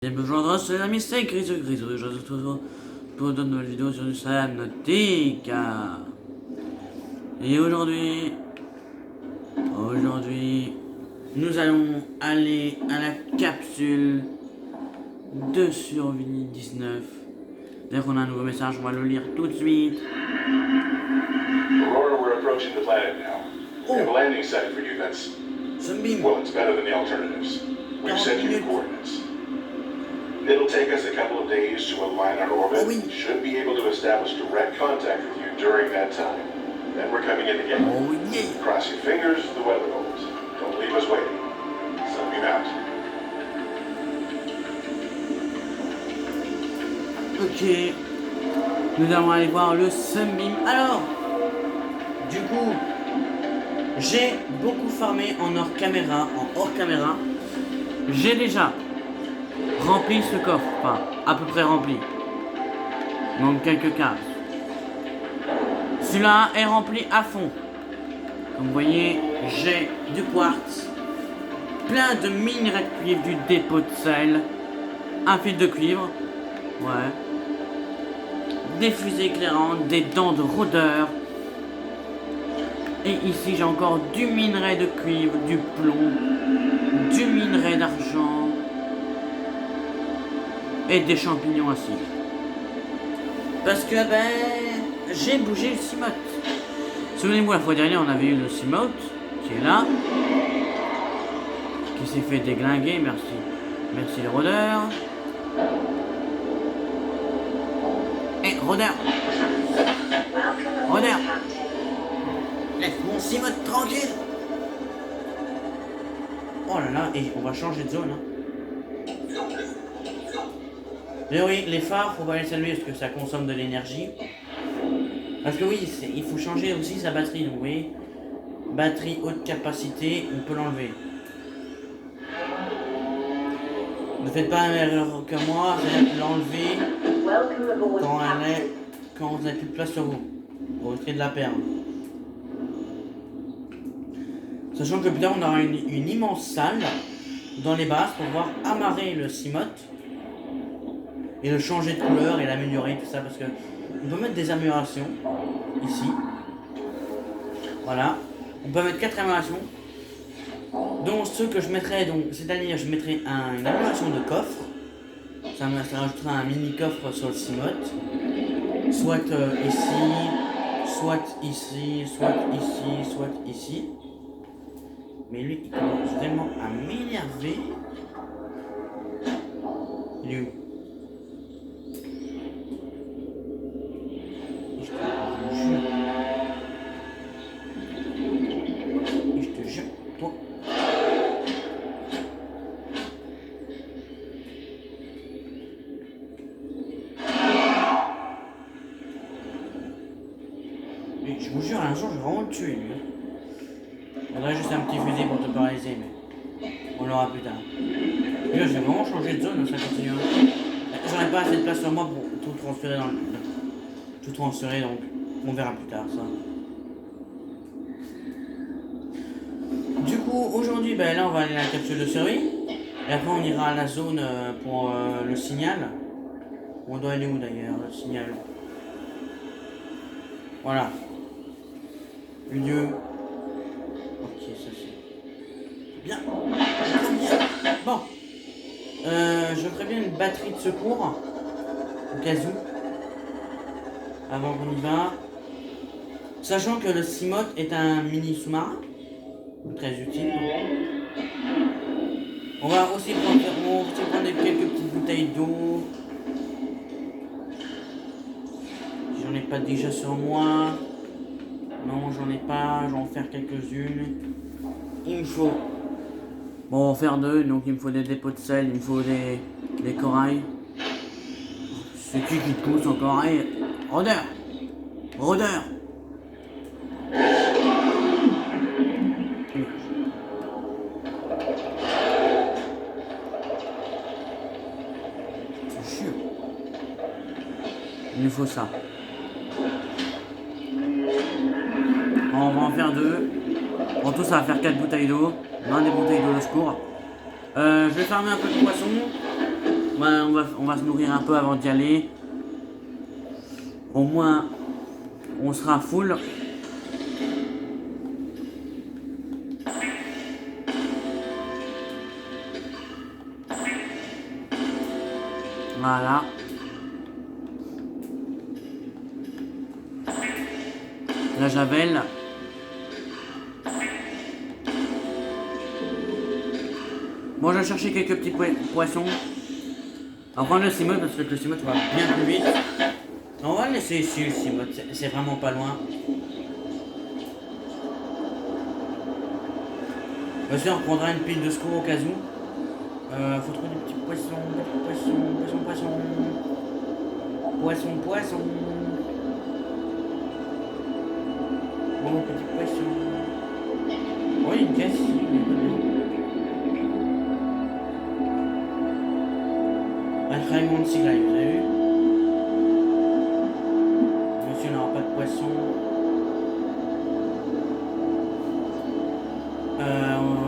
Et bonjour, c'est l'ami c'est Gris, je retrouve toujours pour de nouvelles vidéos sur du Salam Nautique. Et aujourd'hui, nous allons aller à la capsule de survie 19. Dès qu'on a un nouveau message, on va le lire tout de suite. Aurora, we're approaching the planet now. We have a landing site for you that's, Sunbeam. well, it's better than the alternatives. We've sent you the coordinates. It'll take us a couple of days to align our orbit. Oui. Should be able to establish direct contact with you during that time. Then we're coming in again. Oh yeah. Cross your fingers, the weather holds. Don't leave us waiting. Sunbeam out. Ok. Nous allons aller voir le Sunbeam. Alors, du coup, j'ai beaucoup farmé en hors caméra, J'ai déjà rempli ce coffre, enfin, à peu près rempli. Il manque quelques cases. Celui-là est rempli à fond. Comme vous voyez, j'ai du quartz, plein de minerais de cuivre, du dépôt de sel, un fil de cuivre, ouais, des fusées éclairantes, des dents de rôdeur. Et ici j'ai encore du minerai de cuivre, du plomb, du minerai d'argent et des champignons aussi. Parce que j'ai bougé le Cimote. Souvenez-vous, la fois dernière on avait eu le Cimote qui est là, qui s'est fait déglinguer, merci les rôdeurs. Hé, rôdeur, laisse mon Cimote tranquille. Oh là là, et on va changer de zone, hein. Mais oui, les phares, faut pas les allumer parce que ça consomme de l'énergie. Parce que oui, il faut changer aussi sa batterie, donc vous voyez. Batterie haute capacité, on peut l'enlever. Ne faites pas la même erreur que moi, c'est l'enlever quand vous n'avez plus de place sur vous. Vous risquez de la perdre. Sachant que plus tard on aura une immense salle dans les bases pour pouvoir amarrer le Cimote et le changer de couleur et l'améliorer, tout ça, parce que on peut mettre des améliorations ici. Voilà, on peut mettre 4 améliorations, dont ceux que je mettrai, donc c'est-à-dire je mettrai une amélioration de coffre. Ça rajoutera un mini coffre sur le Cimote, soit ici, soit ici, soit ici, soit ici. Mais lui, il commence vraiment à m'énerver. Il est où? Je te jure, toi. Mais je vous jure, un jour, je vais vraiment le tuer, lui. Il faudrait juste un petit fusil pour te paralyser, mais on l'aura plus tard. Et là, je vais vraiment changer de zone, ça continue. J'aurais pas assez de place sur moi pour tout transférer donc on verra plus tard ça. Du coup, aujourd'hui, là on va aller à la capsule de survie. Et après on ira à la zone pour le signal. On doit aller où d'ailleurs, le signal? Voilà. Lieu. Ok, ça c'est bien. Bon. Je ferais bien une batterie de secours. Au cas où. Avant qu'on y va. Sachant que le Cimote est un mini sous-marin. Très utile. On va aussi prendre quelques petites bouteilles d'eau. J'en ai pas déjà sur moi. Non, j'en ai pas. Je vais en faire quelques-unes. Il me faut. Bon, on va en faire deux. Donc il me faut des dépôts de sel. Il me faut des corails. C'est qui te pousse en corail? Rôdeur! Rôdeur! C'est chiant. Il nous faut ça. On va en faire deux. En tout, ça va faire 4 bouteilles d'eau. 20 des bouteilles d'eau de secours. Je vais fermer un peu de poisson. On va se nourrir un peu avant d'y aller. Au moins, on sera full. Voilà. La javel. Bon, je vais chercher quelques petits poissons. On va prendre le cimote parce que le cimote va bien plus vite. On va le laisser ici le cimote, c'est vraiment pas loin. Aussi, on reprendra une pile de secours au cas où. Faut trouver des petits poissons, poissons. Oh, petit poisson. Oh, il y a une caisse ici. Raymond Siglaï, vous avez vu? Monsieur n'aura pas de poisson.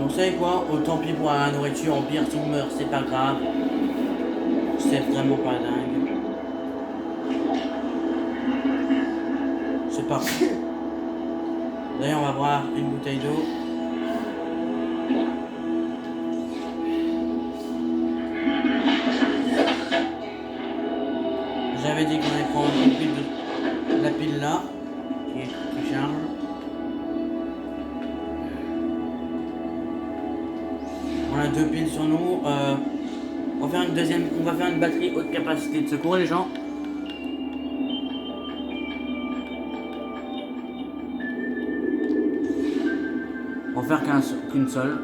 Vous savez quoi? Tant pis pour la nourriture, au pire si on meurt, c'est pas grave. C'est vraiment pas dingue. C'est parti. D'ailleurs, on va boire une bouteille d'eau. J'avais dit qu'on allait prendre une pile de la pile là, qui charge. On a 2 piles sur nous. On va faire une batterie haute capacité de secours, les gens. On va faire qu'une seule.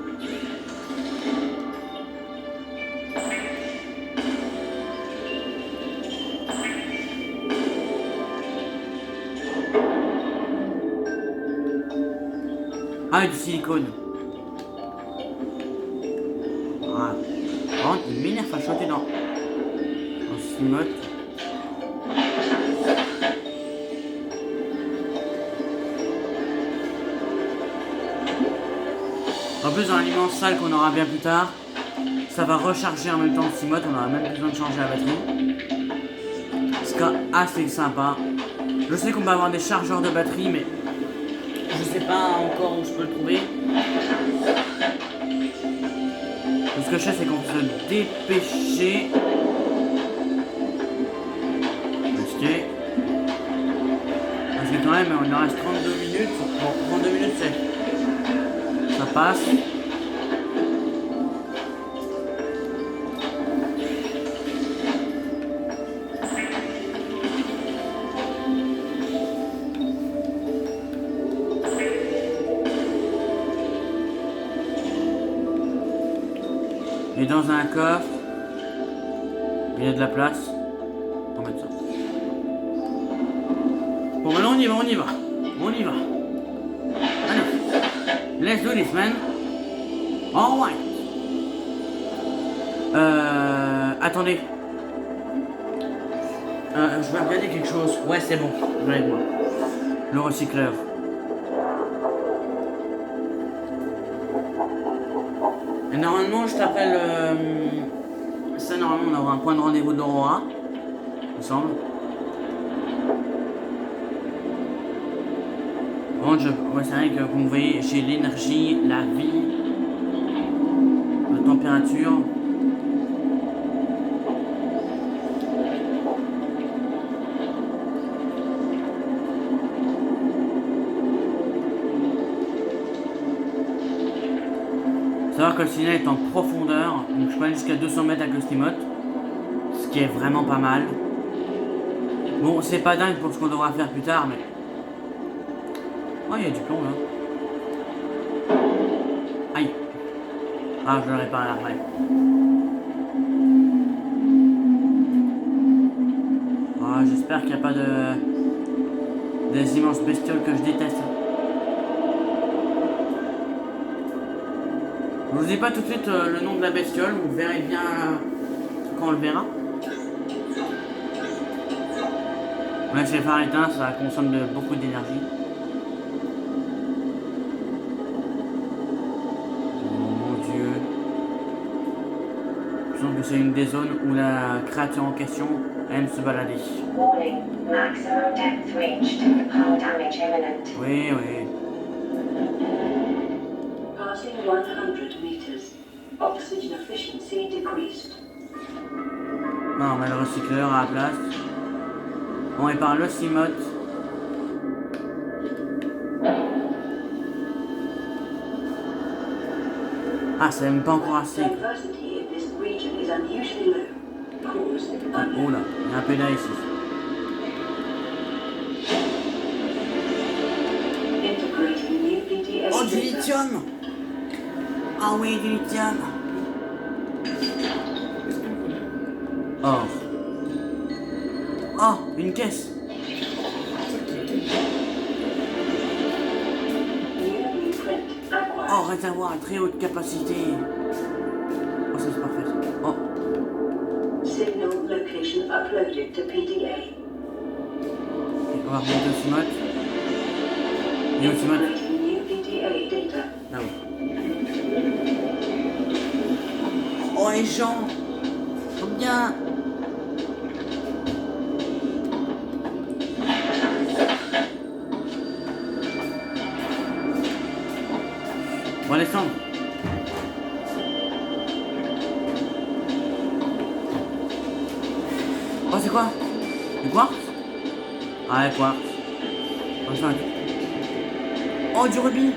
Ah, et du silicone. Voilà. Par contre, il m'énerve à choter dans ce cimote. En plus, dans l'immense salle qu'on aura bien plus tard, ça va recharger en même temps le cimote. On aura même besoin de changer la batterie. Ce qui est assez sympa. Je sais qu'on va avoir des chargeurs de batterie, mais je sais pas encore où je peux le trouver. Ce que je sais, c'est qu'on peut se dépêcher. Parce que quand même, il nous reste 32 minutes. Bon, 32 minutes, ça passe. Et dans un coffre, il y a de la place pour mettre ça. Bon, maintenant on y va. Allez, let's do this, man. Alright. Attendez. Je vais regarder quelque chose. Ouais, c'est bon. Je vais avec moi. Le recycleur. Et normalement, je t'appelle. Ça, normalement, on aura un point de rendez-vous d'Aurora. Il me semble. Bon, ouais, c'est vrai que, comme vous voyez, j'ai l'énergie, la vie, la température. Savoir que le signal est en profondeur, donc je peux aller jusqu'à 200 mètres avec le Steamot, ce qui est vraiment pas mal. Bon, c'est pas dingue pour ce qu'on devra faire plus tard, mais... Oh, il y a du plomb là. Aïe. Ah, je le répare après. Ah, j'espère qu'il n'y a pas des immenses bestioles que je déteste. Je vous dis pas tout de suite le nom de la bestiole, vous verrez bien quand on le verra. Ouais, c'est phare éteint, ça consomme beaucoup d'énergie. Oh mon dieu. que c'est une des zones où la créature en question aime se balader. Warning, maximum depth reached. Hull damage imminent. Oui, oui. Passing 100 meters. Oxygen efficiency decreased. Non, on met le recycleur à la place. Bon, et par le Cimote. Ah, c'est même pas encore assez. Diversity in this region is unusually low. Cause unknown. Oh là, il y a un pédale ici. Integrating new PDA Oh, du data. lithium! Ah oui, du lithium! Or. Oh, une caisse! New blueprint acquired. Oh, réservoir à très haute capacité! Oh, ça c'est parfait. Ça. Oh, Signal location uploaded to PDA. ok, on va remonter au Cimote. Il est au Cimote. Integrating new PDA data. Là oui. Oh, les gens! Trop bien! On va descendre. Oh, c'est quoi? Du quartz? Ah, le quartz. Oh, c'est un- oh, du rubis!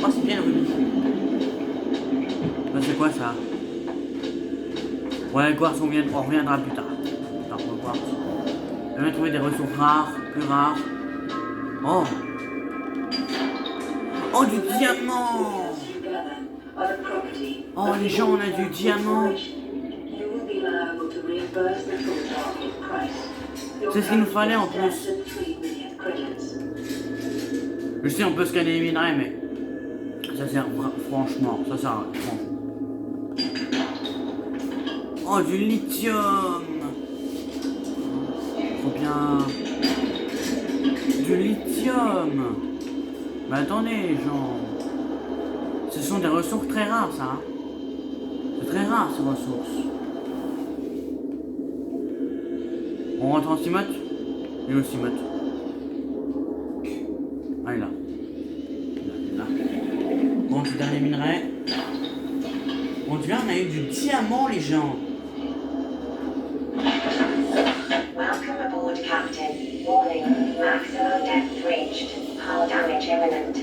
Oh, c'est bien le rubis. Ça, c'est quoi ça? Ouais, le quartz, on reviendra plus tard. Par contre, le quartz. On va trouver des ressources rares, plus rares. Oh! Oh, du diamant! Together are the property Oh, of les the gens, on a du diamant. You will be liable to reimburse the full market price. Your C'est ce qu'il nous current fallait, en debt plus. stands at 3 million credits. Je sais, on peut scanner les minerais, mais ça sert franchement, ça sert franchement. Oh, du lithium! Trop bien! Du lithium! Mais attendez, les gens. Ce sont des ressources très rares, ça. Hein. C'est très rare, ces ressources. On rentre en Cimote? Il est au Cimote. Ah, il est là. Il est là. Bon, du dernier minerai. Bon, tu vois, on a eu du diamant, les gens. Welcome aboard, Captain. Warning, maximum depth reached. Hull damage imminent.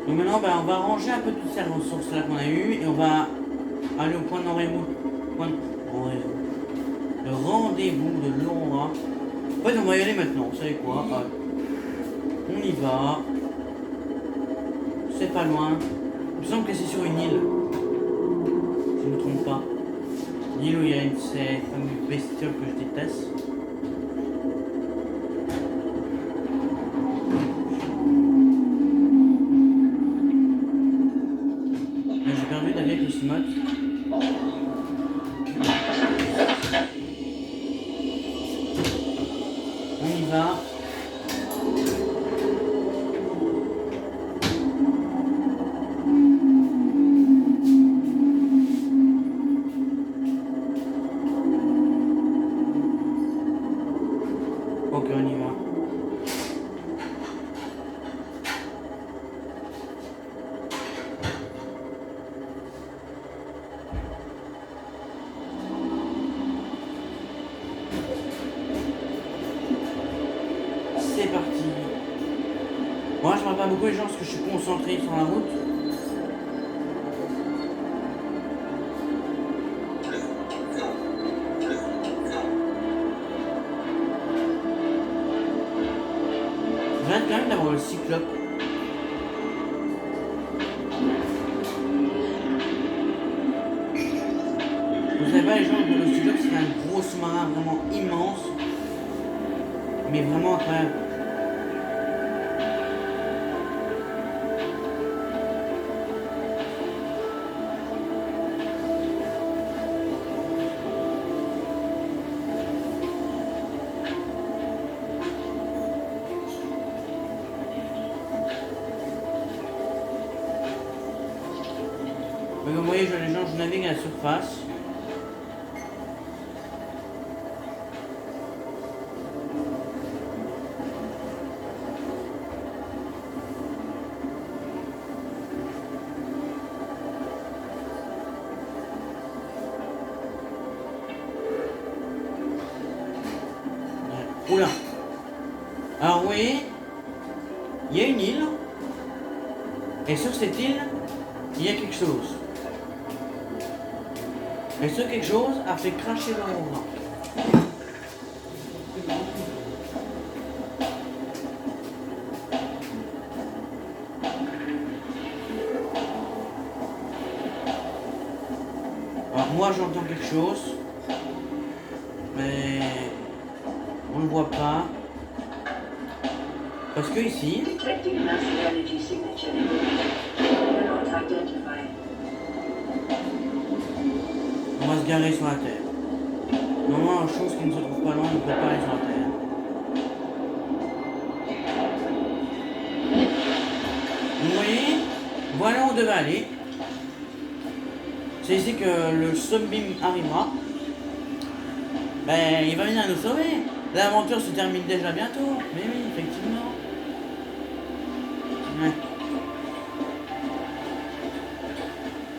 Donc maintenant, bah, on va ranger un peu toutes ces ressources-là qu'on a eues et on va aller au point de rendez-vous. Le rendez-vous de Laura. En fait, on va y aller maintenant. Vous savez quoi? On y va. C'est pas loin. Il me semble que c'est sur une île. Si je ne me trompe pas. L'île où il y a ces fameuses bestioles que je déteste. Mais j'ai perdu d'aller avec le Cimote. On y va. Ok, on y va. C'est parti. Moi, je parle pas beaucoup les gens parce que je suis concentré sur la route. Je viens quand même d'avoir le cyclope. Vous savez pas les gens, le cyclope c'est un gros sous-marin vraiment immense. Mais vraiment incroyable. Mais comme vous voyez, je navigue à la surface. Oula. Alors vous voyez, il y a une île. Et sur cette île, il y a quelque chose. Et ce quelque chose a fait cracher dans mon bras. Alors moi j'entends quelque chose. Mais on ne voit pas. Parce que ici, Detecting massive energy signature cannot identify. on va se garer sur la Terre. Normalement, une chose qui ne se trouve pas loin ne peut pas aller sur la Terre. Vous voyez, voilà où on devait aller. C'est ici que le Sunbeam arrivera. Ben, il va venir nous sauver. L'aventure se termine déjà bientôt. Mais oui, effectivement. Ouais.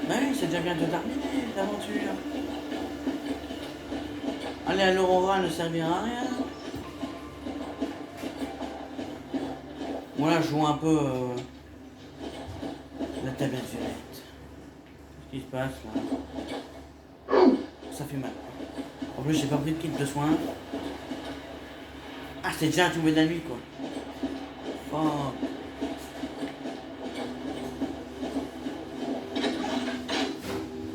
Ben oui, c'est déjà bientôt terminé, l'aventure. Aller à l'Aurora ne servira à rien. Voilà, je joue un peu la tablette violette. Qu'est-ce qui se passe là? Ça fait mal. En plus, j'ai pas pris de kit de soins. Ah, c'est déjà tombé de la nuit quoi. Oh.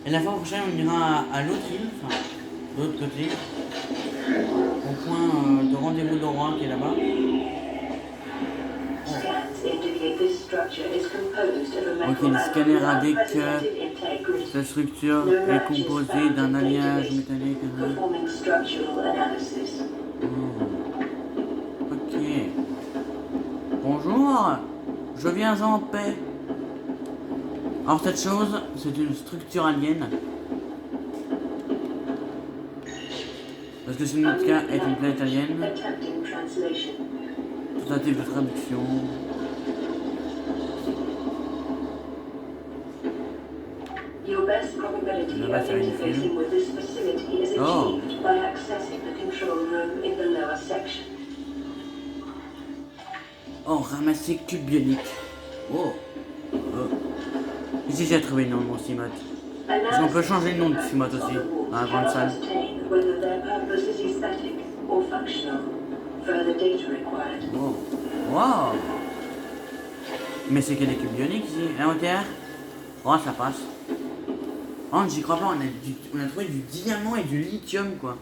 Et la fois prochaine, on ira à l'autre île, enfin, de l'autre côté, au point de rendez-vous d'Aurora qui est là-bas. Ok, le scanner indique que cette structure est composée d'un alliage métallique. Ok. Bonjour, je viens en paix. Alors cette chose, c'est une structure alien. Parce que Subnautica est une planète alien. Tentative de traduction. Your best probability of interfacing with this facility is achieved by accessing the control room in the lower section. Oh, ramasser cube bionique. Oh. Ici j'ai trouvé le nom de mon Cimote. Parce qu'on peut changer le nom de Cimote aussi, dans la grande salle. Oh. Wow. Mais c'est que des cubes bioniques ici, l'inventaire. Oh, ça passe. Oh, j'y crois pas, on a trouvé du diamant et du lithium quoi.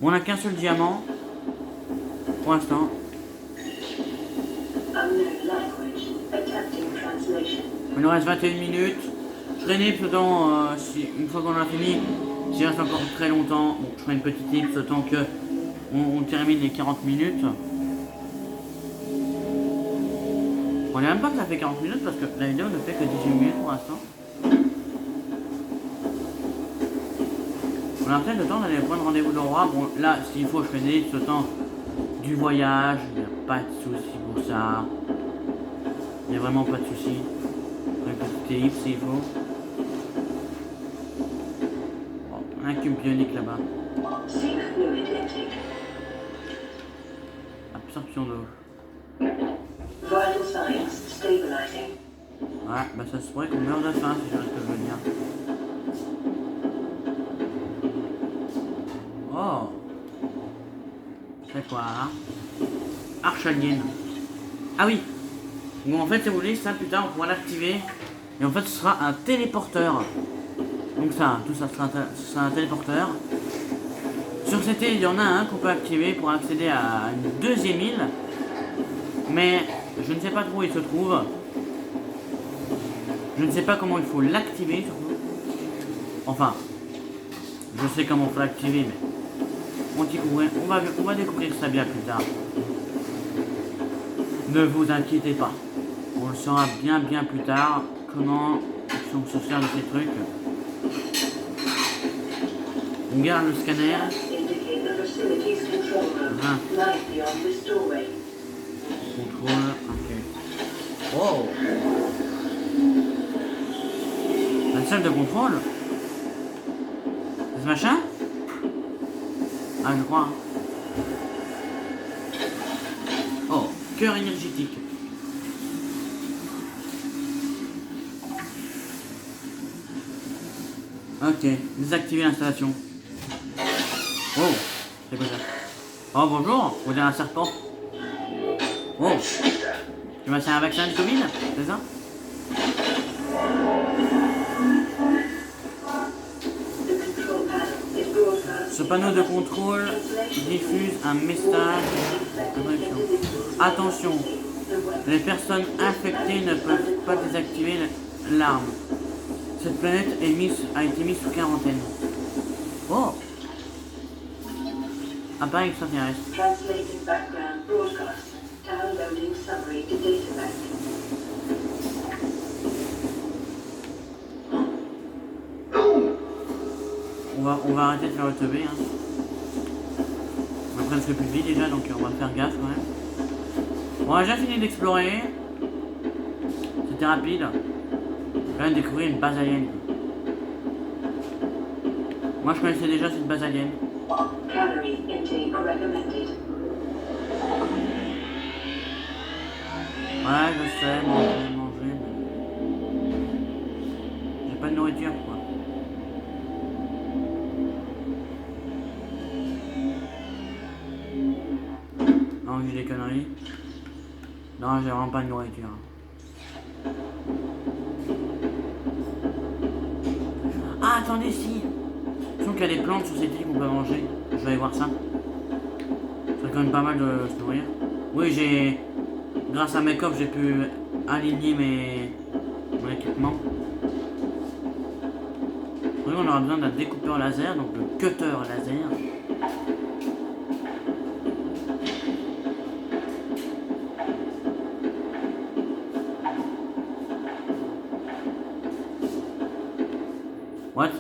Bon, on a qu'un seul diamant. Pour l'instant. Il nous reste 21 minutes. Je ferai une ellipse autant, une fois qu'on a fini, s'il reste encore très longtemps, bon, je ferai une petite ellipse autant que on termine les 40 minutes. On n'est même pas que ça fait 40 minutes parce que la vidéo ne fait que 18 minutes pour l'instant. On a peut-être le temps d'aller au point de rendez-vous d'Aurora. Bon, là, s'il faut, je ferai des ellipses autant du voyage. Il n'y a pas de souci pour ça. Il n'y a vraiment pas de souci. Un petit ellipse s'il faut. Bon, on a un cube bionique là-bas. Absorption d'eau. Ouais, bah ça se pourrait qu'on meure de faim si je vois ce que je veux dire. Oh. C'est quoi hein? Arche alien. Ah oui. Bon en fait si vous voulez ça plus tard on pourra l'activer. Et en fait ce sera un téléporteur. Donc ça, tout ça sera un téléporteur. Sur cette île il y en a un qu'on peut activer pour accéder à une deuxième île. Mais je ne sais pas trop où il se trouve. Je ne sais pas comment il faut l'activer surtout. Enfin, je sais comment il faut l'activer mais on va découvrir ça bien plus tard. Ne vous inquiétez pas. On le saura bien plus tard comment on se sert de ces trucs. On garde le scanner. Indicate the facility's control room. Ah. Light beyond this doorway. Contrôle, ok. Oh! La salle de contrôle? C'est ce machin? Ah, je crois. Oh, cœur énergétique. Ok, désactiver l'installation. Oh, c'est quoi ça? Oh, bonjour, vous êtes un serpent. Oh, tu m'as fait un vaccin du Covid, c'est ça? Ce panneau de contrôle diffuse un message. Attention, les personnes infectées ne peuvent pas désactiver l'arme. Cette planète a été mise sous quarantaine. Oh! Appareil extraterrestre. Translating background broadcast. Downloading summary to databank. On va arrêter de faire le teubé. Hein. On a presque plus de vie déjà, donc on va faire gaffe quand même. On a déjà fini d'explorer. C'était rapide. On vient de découvrir une base alien. Moi je connaissais déjà cette base alien. Calorie intake recommended. Ouais, je sais, manger, mais... J'ai pas de nourriture, quoi. Non, j'ai des conneries. Non, j'ai vraiment pas de nourriture. Ah, attendez, si! Je trouve qu'il y a des plantes sur cette île qu'on peut manger. Je vais aller voir ça. Ça serait quand même pas mal de se nourrir. Oui, j'ai... Grâce à mes coffres, j'ai pu aligner mon équipement. On aura besoin d'un découpeur laser, donc le cutter laser. What?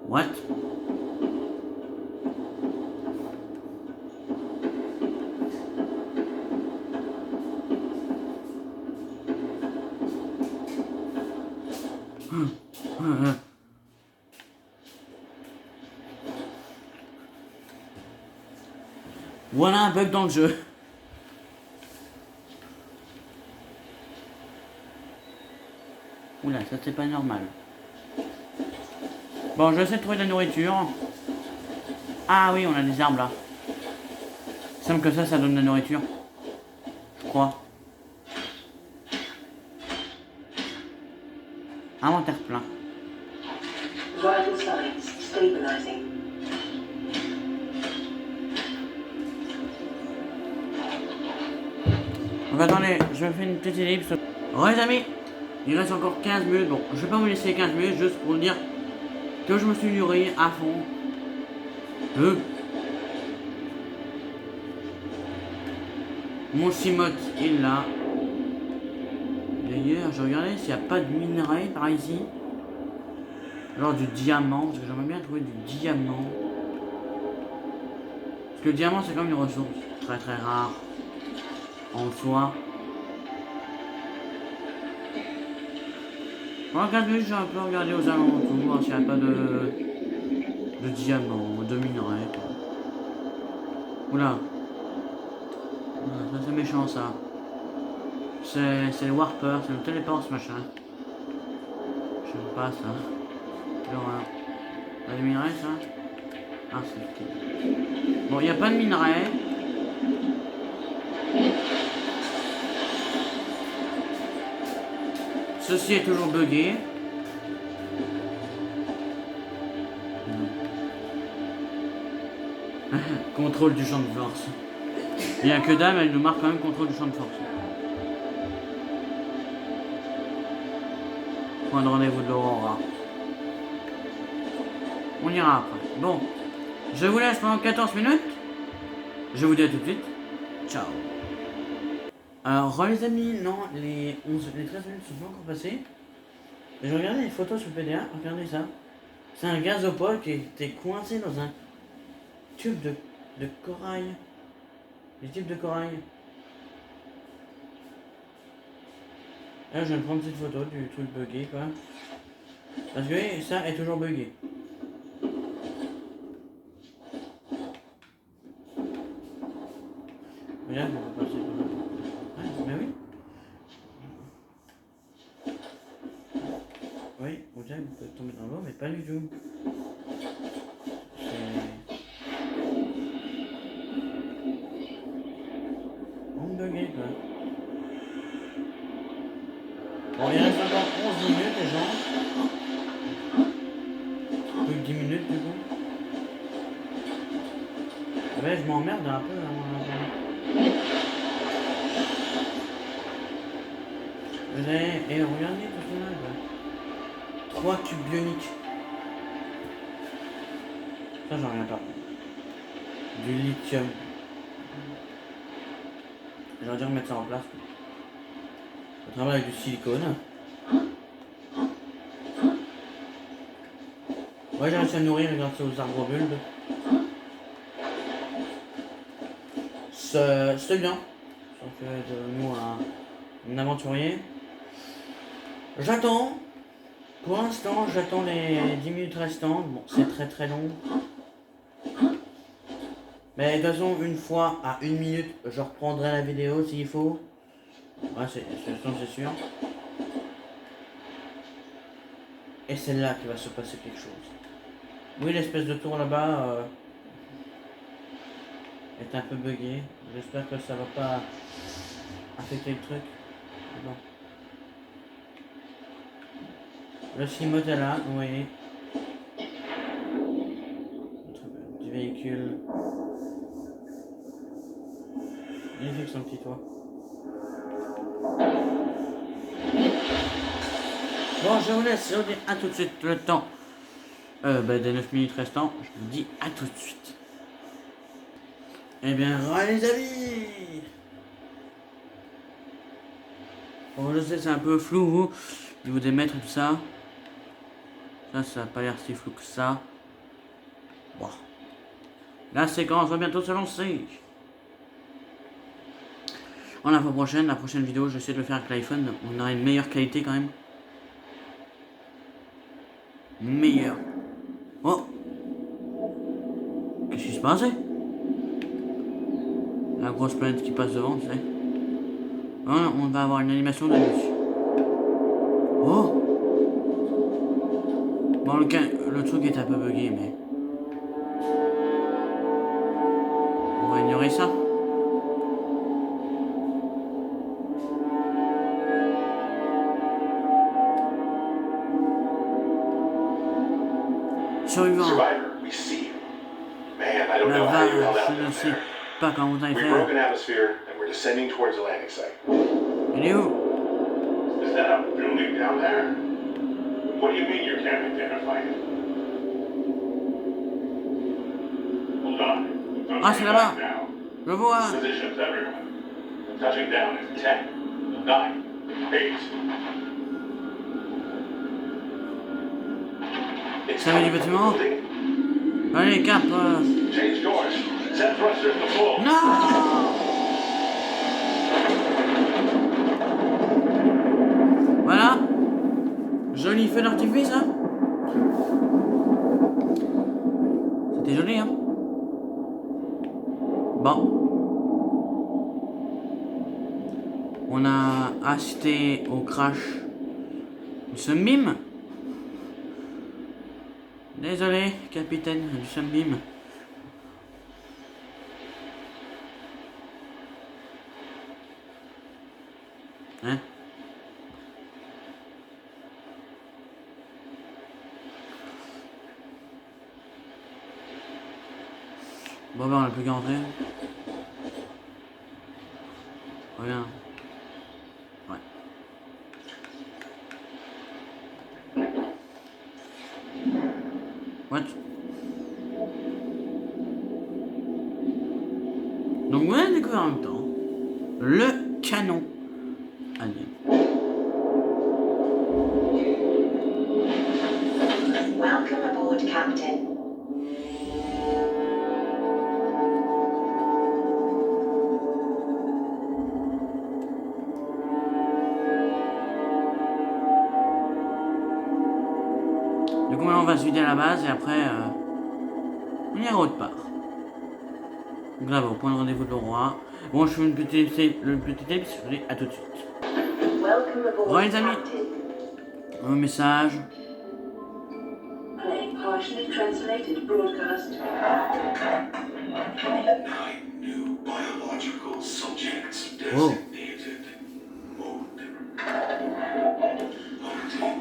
What? Voilà un bug dans le jeu. Oula, ça c'est pas normal. Bon, je vais essayer de trouver de la nourriture. Ah oui, on a des arbres là. Il semble que ça donne de la nourriture. Je crois. Inventaire plein. Vital signs stabilizing. Donc attendez, je vais faire une petite ellipse. Ouais les amis, il reste encore 15 minutes. Bon, je vais pas vous laisser 15 minutes juste pour vous dire que je me suis nourri à fond. Mon cimote est là. D'ailleurs, je regardais s'il n'y a pas de minerai par ici. Alors du diamant, parce que j'aimerais bien trouver du diamant. Parce que le diamant c'est comme une ressource très très rare en soi. Pendant 15 minutes, j'ai un peu regardé aux alentours, voir s'il n'y a pas de diamants, de minerais. Oula. Ça c'est méchant ça. C'est le warper, c'est le téléport ce machin. J'aime pas ça. L'horreur. Pas de minerais ça? Ah c'est ok. Bon, il n'y a pas de minerais. Ceci est toujours bugué. Contrôle du champ de force. Il n'y a que dalle, elle nous marque quand même contrôle du champ de force. Point de rendez-vous de l'Aurora. On ira après. Bon, je vous laisse pendant 14 minutes. Je vous dis à tout de suite. Ciao. Alors les amis, non, les 13 minutes sont pas encore passées. Je regardais les photos sur le PDA, regardez ça. C'est un gazopode qui était coincé dans un tube de corail. Des tubes de corail. Là, je viens de prendre cette photo du truc buggé, quoi. Parce que ça est toujours buggé. Regarde, on va passer par là. Ah, mais oui. Oui, on dirait qu'on peut tomber dans l'eau, mais pas du tout. C'est... On bugué, quoi. Bon, il reste encore 11 minutes, les gens. Plus que 10 minutes, du coup. Ouais, je m'emmerde un peu, là, Vous avez... Et regardez tout ça, là. 3 tubes bioniques. Ça, j'en reviens pas. Du lithium. J'aurais dû remettre ça en place. On travaille avec du silicone. Ouais, j'ai réussi à nourrir grâce aux arbres bulbes. C'est bien. Ça fait de nous un aventurier. J'attends. Pour l'instant, j'attends les 10 minutes restantes. Bon, c'est très long. Mais de toute façon, une fois à 1 minute, je reprendrai la vidéo s'il faut. Ouais, c'est sûr. Et c'est là qu'il va se passer quelque chose. Oui, l'espèce de tour là-bas est un peu buggé. J'espère que ça va pas affecter le truc. Bon. Le Cimote est là, vous voyez. Petit véhicule. Magnifique son petit toit. Bon, je vous laisse, je vous dis à tout de suite le temps des 9 minutes restants. Je vous dis à tout de suite. Eh bien, les amis. Bon, je sais, c'est un peu flou, vous, au niveau des mètres et tout ça. Ça n'a pas l'air si flou que ça. Bon. La séquence va bientôt se lancer. En la prochaine vidéo, je vais essayer de le faire avec l'iPhone. On aura une meilleure qualité quand même. Meilleure. Oh! Qu'est-ce qui se passe? La grosse planète qui passe devant, tu sais. Oh, on va avoir une animation de dessus. Oh! Bon, le truc est un peu bugué, mais... On va ignorer ça. Survivant. Survivor, we see you. Man, I don't know how you held out Je ne down sais there. pas comment vous allez We faire. broke an atmosphere and we're descending towards the landing site. Il est où? Is that a building down there? What do you mean you can't identify it? Hold on. I'm Ah, c'est coming là-bas. back now. Je vois. Positions, everyone. Touching down in 10, 9, 8. It's Ça vient du coming from the bâtiment? building. Allez, cap. Change course. Set thrusters to full. Non! Voilà. Joli feu d'artifice, hein? C'était joli, hein? Bon. On a assisté au crash du Sunbeam. Désolé, capitaine du Sunbeam. Hein? Bon ben on a plus qu'à rentrer. Regarde. Ouais. What? Donc vous allez découvrir en même temps le canon alien. Welcome aboard, Captain. Du coup maintenant on va se vider la base et après on ira autre part. Donc là, au point de rendez-vous de roi. Bon, je fais le petit tape, je vous dis à tout de suite. Welcome aboard, Bon les amis, Captain. un message. Playing partially translated broadcast. 9 new biological subjects Oh. designated. Mode. Hunting.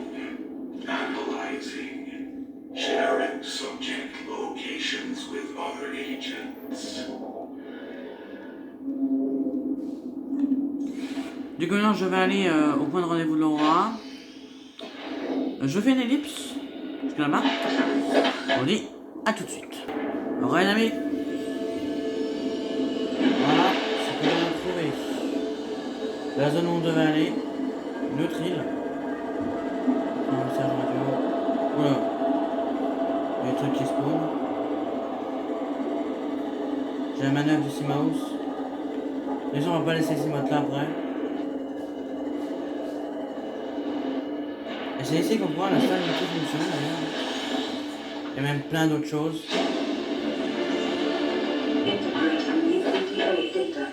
Analyzing. Sharing subject locations with other agents. Du coup, maintenant, je vais aller au point de rendez-vous de roi. Je fais une ellipse. Jusque là-bas. On dit à tout de suite. Au revoir les amis. Voilà, c'est ce qu'on a trouvé. La zone où on devait aller. Une autre île. Un message radio. Voilà. Il y a des trucs qui spawnent. J'ai la manœuvre du Seamouse. Les gens, on va pas laisser ces modes là après. Et c'est ici qu'on voit la salle multifonction d'ailleurs. Il y a même plein d'autres choses. Integrating the ETA data.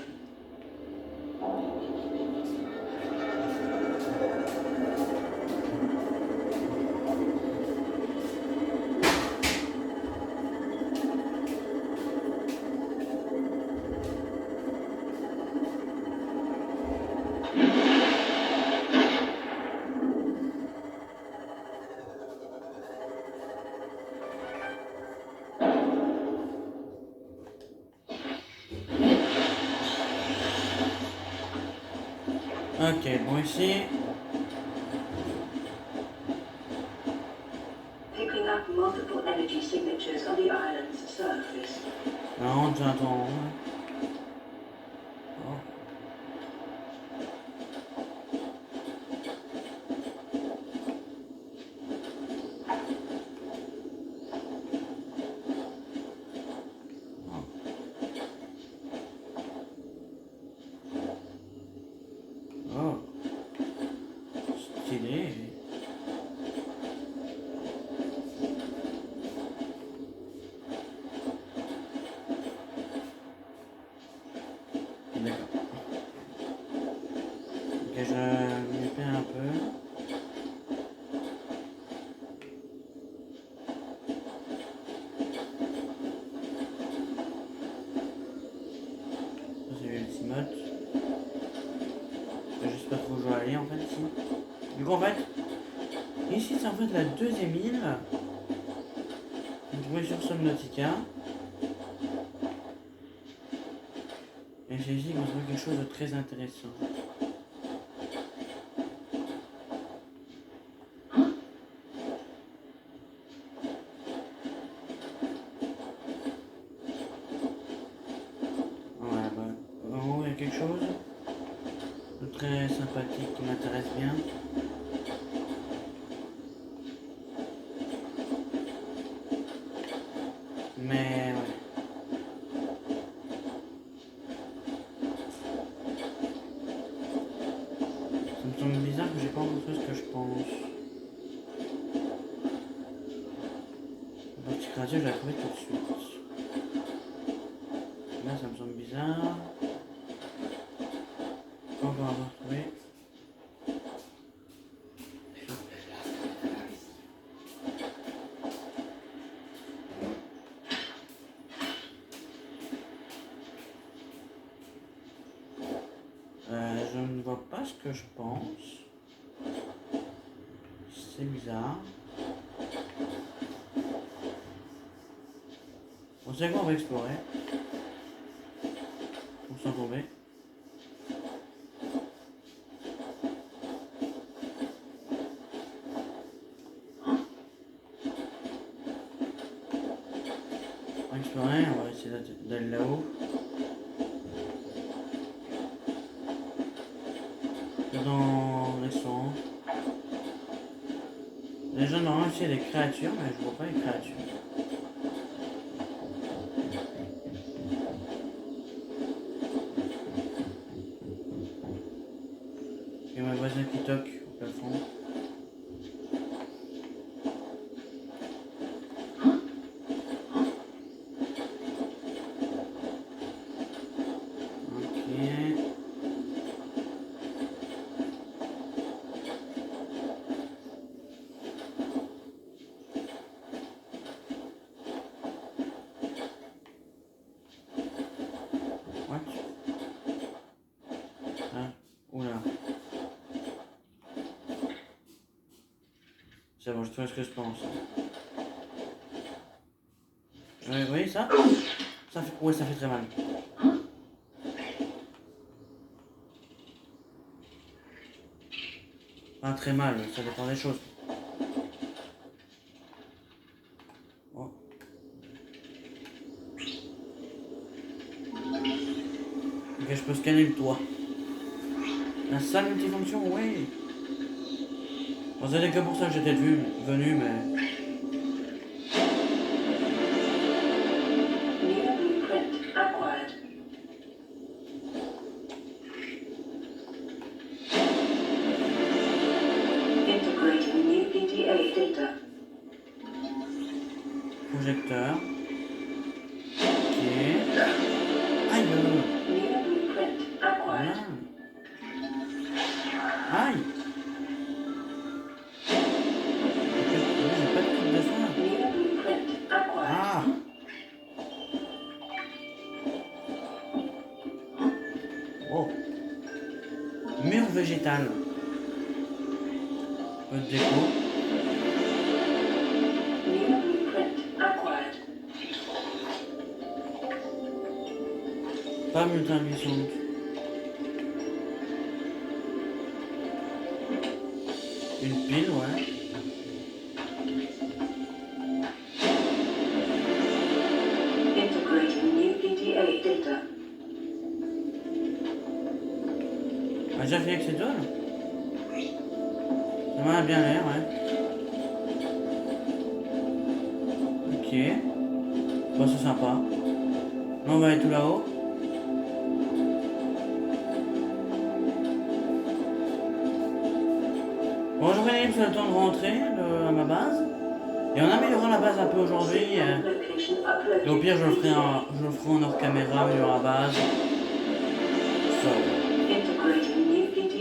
Ok, bon ici. Picking up multiple energy signatures on the island's surface. Non, j'attends. Oh. Oh. Stylé. D'accord. Ok, je m'y perds un peu. Ça, c'est le petit mode. Je sais pas trop où je vais aller en fait ici. Du coup en fait, ici c'est en fait la deuxième île. On trouvait sur Subnautica. Et j'ai ici qu'on trouve quelque chose de très intéressant. Voilà, bah, en haut il y a quelque chose de très sympathique qui m'intéresse bien. Mais ouais. Ça me semble bizarre que j'ai pas encore fait ce que je pense. La partie créative, je l'ai trouvé tout de suite. Là, ça me semble bizarre. Pas encore avoir trouvé. Je ne vois pas ce que je pense. C'est bizarre. On sait quoi, on va explorer. On s'en tomber. On va explorer, on va essayer d'aller là-haut. aussi il y a des créatures, mais je vois pas les créatures. Il y a mon voisin qui toque au plafond. C'est bon, je trouve ce que je pense. Vous voyez ça? Ça fait... Ouais, ça fait très mal. Pas très mal, ça dépend des choses. Oh. Ok, je peux scanner le toit. La salle multifonction, oui. Bon, c'était que pour ça que j'étais venu, mais... Projecteur. Ok. Aïe. Voilà. Aïe. J'ai pas de truc de ça. Ah. Oh. Mur végétal. Peu de déco. Pas multi-impuissante. Une pile, ouais. On a déjà fait avec ces deux là? Ça m'a bien l'air, ouais. Ok. Bon, c'est sympa. Là, on va aller tout là-haut. Bon, je vais sur le temps de rentrer à ma base. Et on améliorera la base un peu aujourd'hui. Et au pire, je le ferai en hors caméra, mais à la base.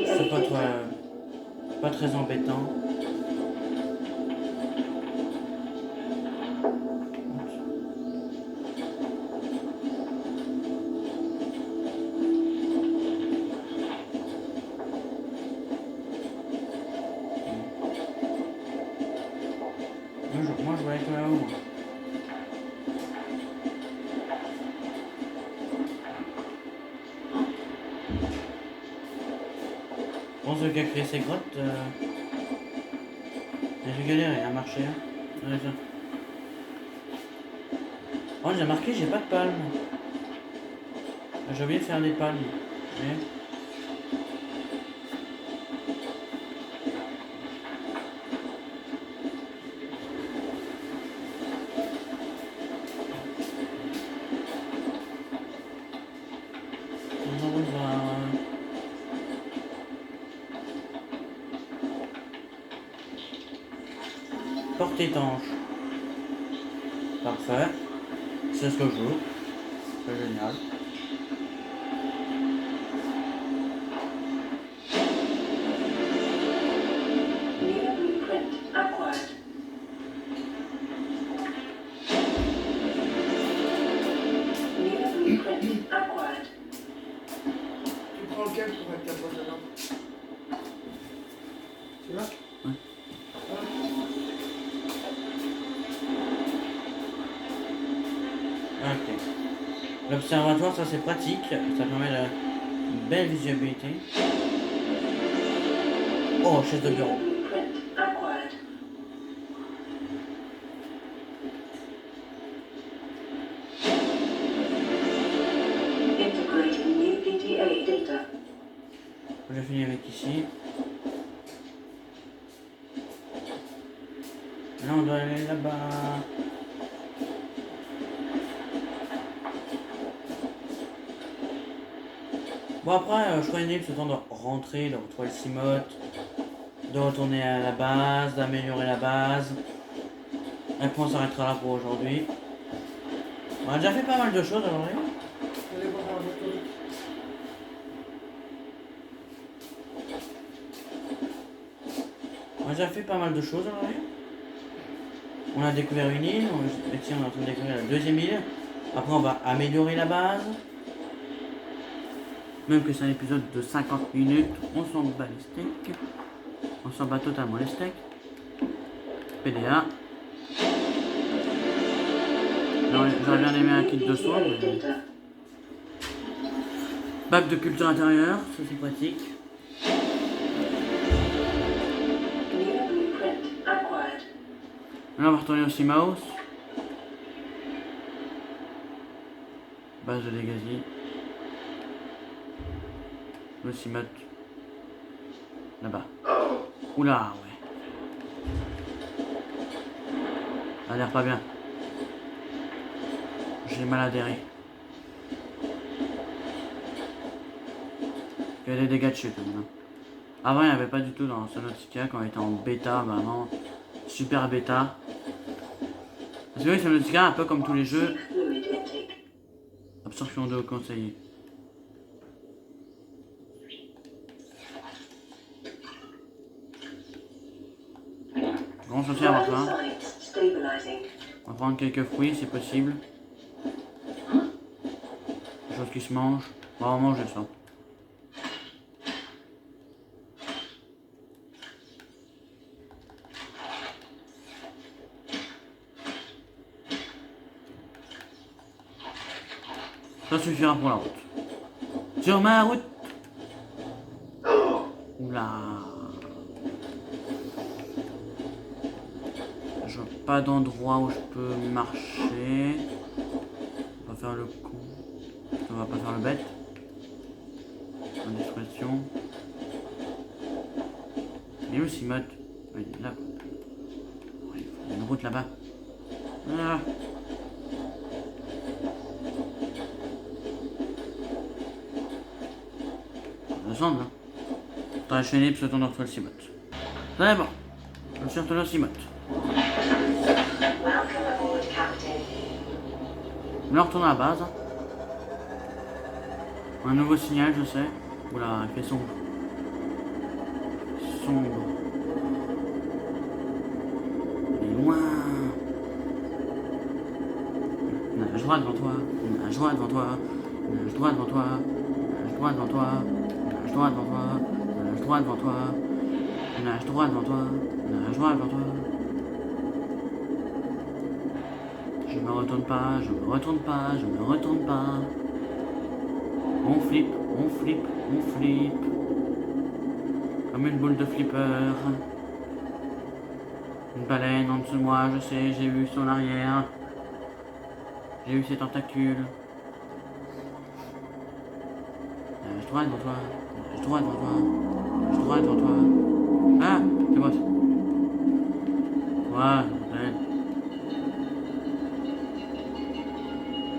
C'est pas très embêtant. Moi, je vais être là-haut. Bon, ce qui a créé ces grottes, j'ai galéré à marcher. Hein. Oh, j'ai marqué, j'ai pas de palme. J'ai oublié de faire des palmes. Mais... Porte étanche. Parfait. C'est ce que je veux. C'est génial. Tu prends lequel pour mettre ta boîte à lampe? Tu vois? Ouais. Ok. L'observatoire, ça c'est pratique, ça permet une belle visibilité. Oh, chaise de bureau. Je finis avec ici. Là, on doit aller là-bas. Bon, après, je crois qu'il est temps de rentrer, de retrouver le Cimote, de retourner à la base, d'améliorer la base. Après, on s'arrêtera là pour aujourd'hui. On a déjà fait pas mal de choses aujourd'hui. Allez voir un moto. On a déjà fait pas mal de choses aujourd'hui. On a découvert une île, ici on est en train de découvrir la deuxième île. Après on va améliorer la base. Même que c'est un épisode de 50 minutes, on s'en bat les steaks. On s'en bat totalement les steaks. PDA. J'aurais bien aimé un kit de soins, mais... Bac de culture intérieure, ça c'est pratique. Là on va retourner au Seamouse. Base de Legacy. Le Cimote. Là-bas. Oula, ouais. Ça a l'air pas bien. J'ai mal adhéré. Il y a des dégâts de chute maintenant. Avant il n'y avait pas du tout dans Subnautica quand on était en bêta, maintenant super bêta. Parce que oui, Subnautica un peu comme tous les jeux. Absorption d'eau conseillée. Bon, je tiens à voir. On va prendre quelques fruits si possible. Des choses qui se mangent. On va en manger ça. Ça suffira pour la route. Sur ma route. Oula. Je vois pas d'endroit où je peux marcher. On va faire le coup. On va pas faire le bête. Indiscrétion. Il est où Cimote? Il est là. Il y a une route là-bas. Ah. Ensemble, hein. T'as enchaîné puis on retrouve le Cimote. C'est bon. Je suis retourné au Cimote. On va retourner à la base. Un nouveau signal, je sais. Oula, il fait sombre. Sombre. Il est loin. Nage droit devant toi. Nage droit devant toi. Nage droit devant toi. Nage droit devant toi. Nage droit devant toi. Nage droit devant toi. Nage droit devant toi. Nage droit devant toi. Je me retourne pas, je me retourne pas, je me retourne pas. On flippe, on flippe, on flippe. Comme une boule de flipper. Une baleine en dessous de moi, je sais, j'ai vu son arrière. J'ai vu ses tentacules. Nage droit devant toi, nage droit devant toi, nage droit devant toi. Ah, c'est moi ça. Voilà, bordel.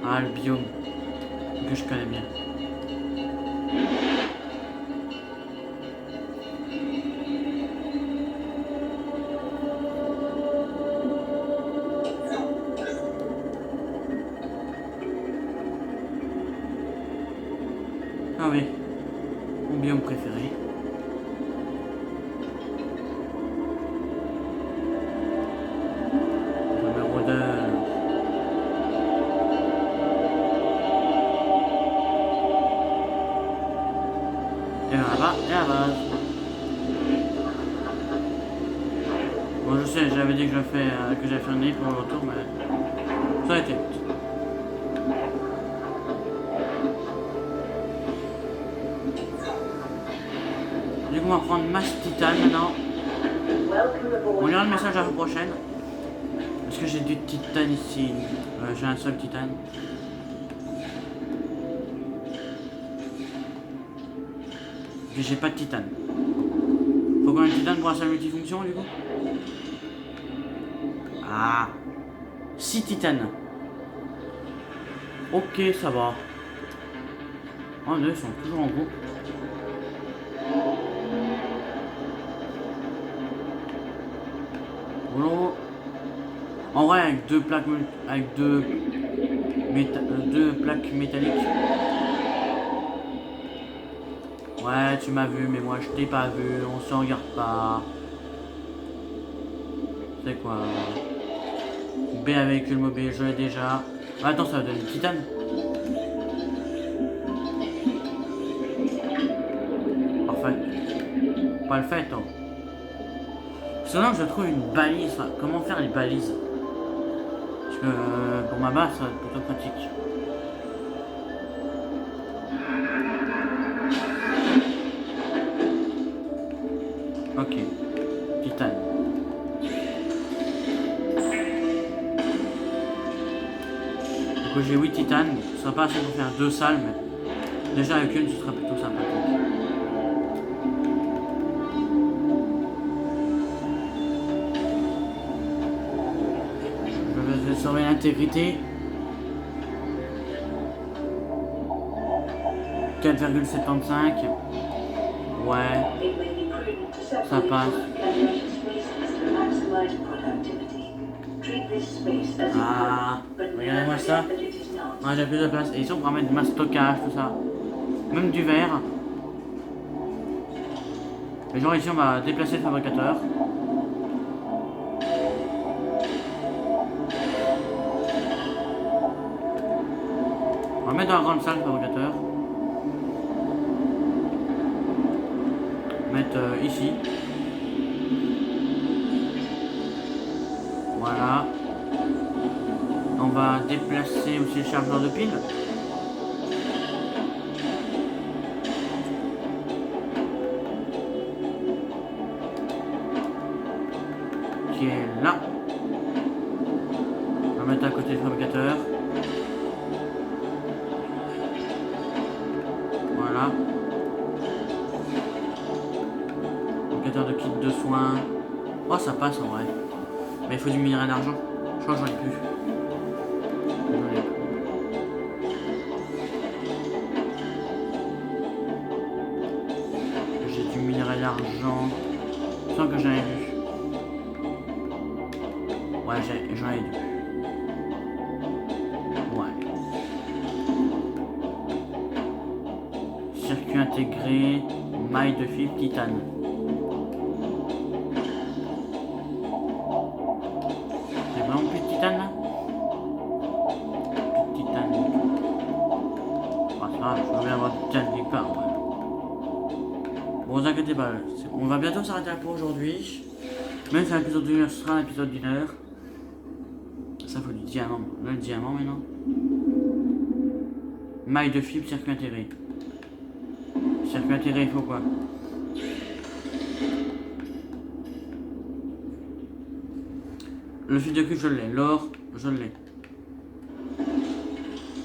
Ah, le biome que je connais bien. Ah oui, mon biome préféré. Le rôdeur. Et là-bas, et à la base. Bon, je sais, j'avais dit que j'avais fait un nid pour le retour, mais ça a été vite. Du coup, on va prendre masse titane maintenant. On lira le message la fois prochaine. Est-ce que j'ai du titane ici? J'ai un seul titane. Et j'ai pas de titane. Faut combien de titane pour un seul multifonction du coup? Ah, 6 titanes. Ok, ça va. Oh, deux, ils sont toujours en groupe. Voilà. En vrai, avec deux plaques, avec deux plaques métalliques. Ouais, tu m'as vu, mais moi je t'ai pas vu. On se regarde pas. C'est quoi? B avec véhicule mobile, je l'ai déjà. Ah, attends, ça va donner titane. Parfait. Pas le fait, hein. Sinon, je trouve une balise. Enfin, comment faire les balises? Parce que pour ma base, ça va être plutôt pratique. Ok. Titane. Donc j'ai 8 titanes. Ce sera pas assez pour faire 2 salles, mais déjà avec une, ce sera plutôt sympathique. Je vais surveiller l'intégrité. 4,75. Ouais. Ça passe. Ah, regardez-moi ça. Ah, j'ai plus de place. Et ici, on pourra mettre ma stockage, tout ça. Même du verre. Et genre ici, on va déplacer le fabricateur. On va mettre dans la grande salle le fabricateur. Mettre ici. Voilà. On va déplacer aussi le chargeur de piles. Qui est là. On va mettre à côté du fabricateur. Voilà. Fabricateur de kit de soins. Oh, ça passe en vrai. Mais il faut du minerai d'argent. Je crois que j'en ai plus. J'ai du minerai d'argent. Sans que j'en ai vu. Ouais, j'en ai vu. Ouais. Circuit intégré. Maille de fibre titane. Plus de titane là? Plus de titane. Ah, ça va, je vais avoir du titane quelque part. Ouais. Bon, vous inquiétez pas, on va bientôt s'arrêter là pour aujourd'hui. Même si un épisode d'une heure, ce sera un épisode d'une heure. Ça faut du diamant. Là, le diamant maintenant. Maille de fibre, circuit intégré. Circuit intégré, il faut quoi? Le fil de cuivre, je l'ai. L'or, je l'ai. Je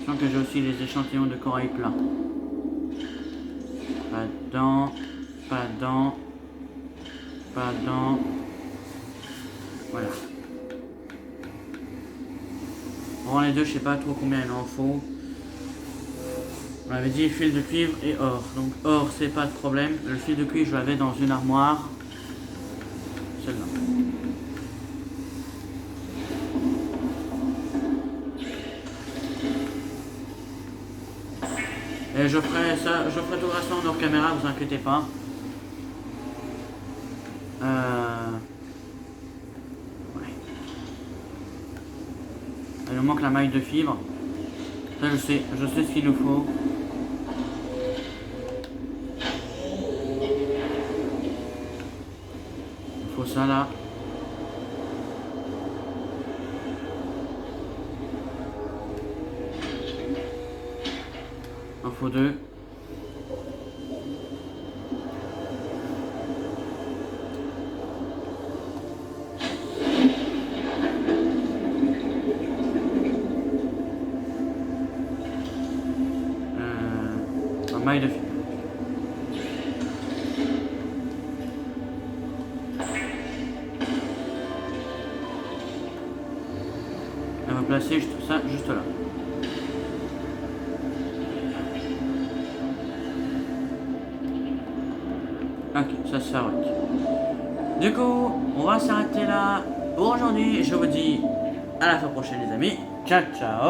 sens que j'ai aussi les échantillons de corail plat. Pas dedans, pas dedans, pas dedans. Voilà. Bon, les deux, je sais pas trop combien il en faut. On avait dit fil de cuivre et or. Donc or, c'est pas de problème. Le fil de cuivre, je l'avais dans une armoire. Celle-là. Et je ferai ça, je ferai tout le reste en hors caméra, vous inquiétez pas. Ouais. Il nous manque la maille de fibre. Ça je sais ce qu'il nous faut. Il faut ça là. Il en faut 2. Un maille de fibre. On va placer juste ça, juste là. Ok, ça se fabrique. Du coup, on va s'arrêter là pour aujourd'hui. Je vous dis à la fois prochaine les amis. Ciao ciao.